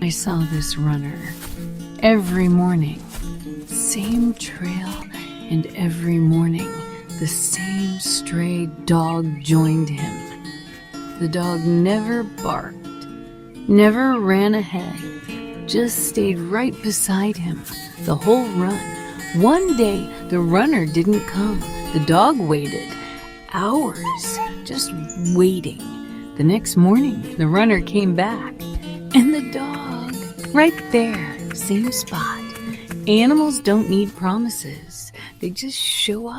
I saw this runner every morning, same trail, and every morning the same stray dog joined him. The dog never barked, never ran ahead, just stayed right beside him the whole run. One day the runner didn't come. The dog waited hours, just waiting. The next morning the runner came back, and the dog right there, same spot. Animals don't need promises, they just show up.